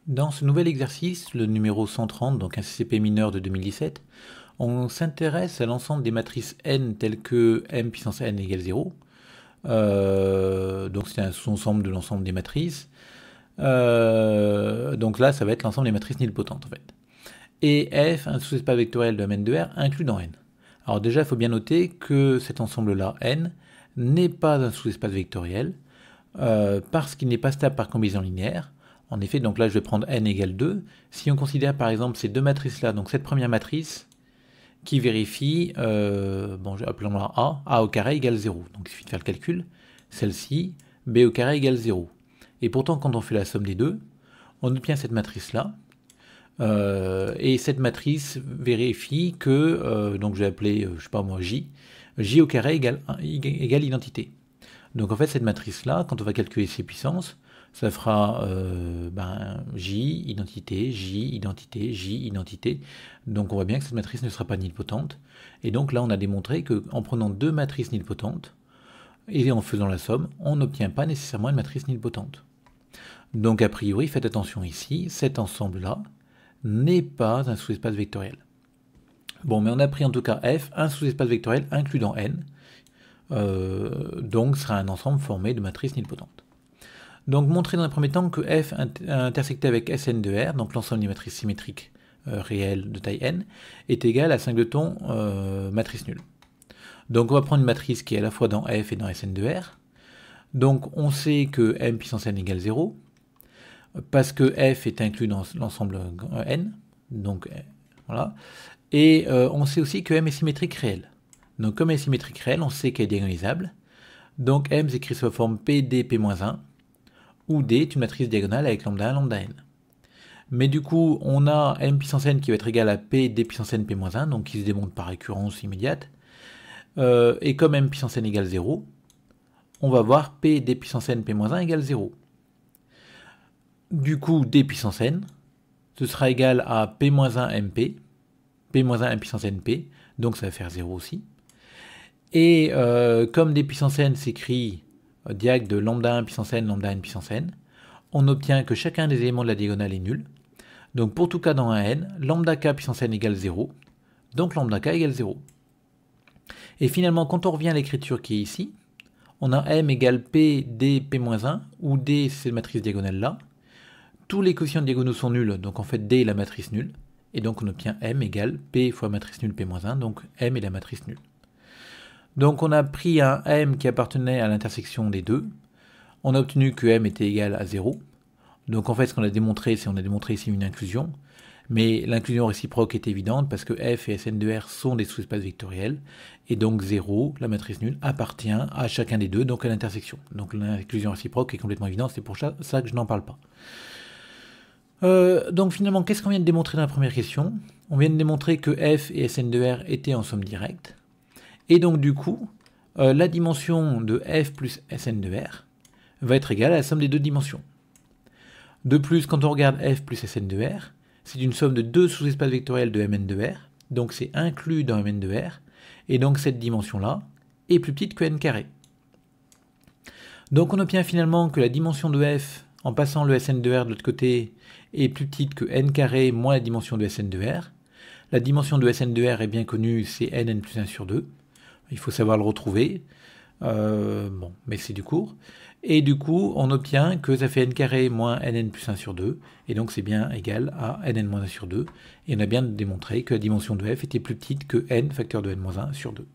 Dans ce nouvel exercice, le numéro 130, donc un CCP mineur de 2017, on s'intéresse à l'ensemble des matrices n telles que m puissance n égale 0. Donc c'est un sous-ensemble de l'ensemble des matrices. Donc là, ça va être l'ensemble des matrices nilpotentes en fait. Et F, un sous-espace vectoriel de Mn de R inclus dans N. Alors déjà, il faut bien noter que cet ensemble-là, N, n'est pas un sous-espace vectoriel, parce qu'il n'est pas stable par combinaison linéaire. En effet, donc là je vais prendre n égale 2. Si on considère par exemple ces deux matrices-là, donc cette première matrice qui vérifie, appelons-la A au carré égale 0. Donc il suffit de faire le calcul. Celle-ci, B au carré égale 0. Et pourtant, quand on fait la somme des deux, on obtient cette matrice-là. Et cette matrice vérifie que, donc je vais appeler, je sais pas moi, J au carré égale identité. Donc en fait, cette matrice-là, quand on va calculer ses puissances, ça fera J, identité, J, identité, J, identité. Donc on voit bien que cette matrice ne sera pas nilpotente. Et donc là, on a démontré qu'en prenant deux matrices nilpotentes, et en faisant la somme, on n'obtient pas nécessairement une matrice nilpotente. Donc a priori, faites attention ici, cet ensemble-là n'est pas un sous-espace vectoriel. Bon, mais on a pris en tout cas F, un sous-espace vectoriel inclus dans N, donc sera un ensemble formé de matrices nilpotentes. Donc montrer dans un premier temps que F intersecté avec Sn de R, donc l'ensemble des matrices symétriques réelles de taille n, est égal à singleton matrice nulle. Donc on va prendre une matrice qui est à la fois dans F et dans Sn de R. Donc on sait que m puissance n égale 0, parce que F est inclus dans l'ensemble n, donc voilà. Et on sait aussi que m est symétrique réel. Donc comme m est symétrique réel, on sait qu'elle est diagonalisable. Donc m s'écrit sous la forme PDP-1, où D est une matrice diagonale avec lambda 1, lambda n. Mais du coup, on a m puissance n qui va être égal à P D puissance n P-1, donc qui se démontre par récurrence immédiate. Et comme m puissance n égale 0, on va voir P D puissance n P-1 égale 0. Du coup, D puissance n, ce sera égal à P-1 MP, P-1 m puissance np, donc ça va faire 0 aussi. Et comme D puissance n s'écrit diag de lambda 1 puissance n, lambda n puissance n, on obtient que chacun des éléments de la diagonale est nul. Donc pour tout cas dans un n, lambda k puissance n égale 0, donc lambda k égale 0. Et finalement, quand on revient à l'écriture qui est ici, on a m égale p d p-1, où d c'est la matrice diagonale là. Tous les quotients diagonaux sont nuls, donc en fait d est la matrice nulle. Et donc on obtient m égale p fois matrice nulle p-1, donc m est la matrice nulle. Donc on a pris un m qui appartenait à l'intersection des deux. On a obtenu que m était égal à 0. Donc en fait ce qu'on a démontré, c'est qu'on a démontré ici une inclusion. Mais l'inclusion réciproque est évidente parce que f et Sn de R sont des sous-espaces vectoriels. Et donc 0, la matrice nulle, appartient à chacun des deux, donc à l'intersection. Donc l'inclusion réciproque est complètement évidente, c'est pour ça que je n'en parle pas. Donc finalement, qu'est-ce qu'on vient de démontrer dans la première question? On vient de démontrer que f et Sn de R étaient en somme directe. Et donc du coup, la dimension de f plus Sn de R va être égale à la somme des deux dimensions. De plus, quand on regarde f plus Sn de R, c'est une somme de deux sous-espaces vectoriels de Mn de R, donc c'est inclus dans Mn de R, et donc cette dimension-là est plus petite que n carré. Donc on obtient finalement que la dimension de f, en passant le Sn de R de l'autre côté, est plus petite que n carré moins la dimension de Sn de R. La dimension de Sn de R est bien connue, c'est nn plus 1 sur 2. Il faut savoir le retrouver. Mais c'est du cours. Et du coup, on obtient que ça fait n carré moins nn plus 1 sur 2. Et donc c'est bien égal à nn moins 1 sur 2. Et on a bien démontré que la dimension de f était plus petite que n facteur de n moins 1 sur 2.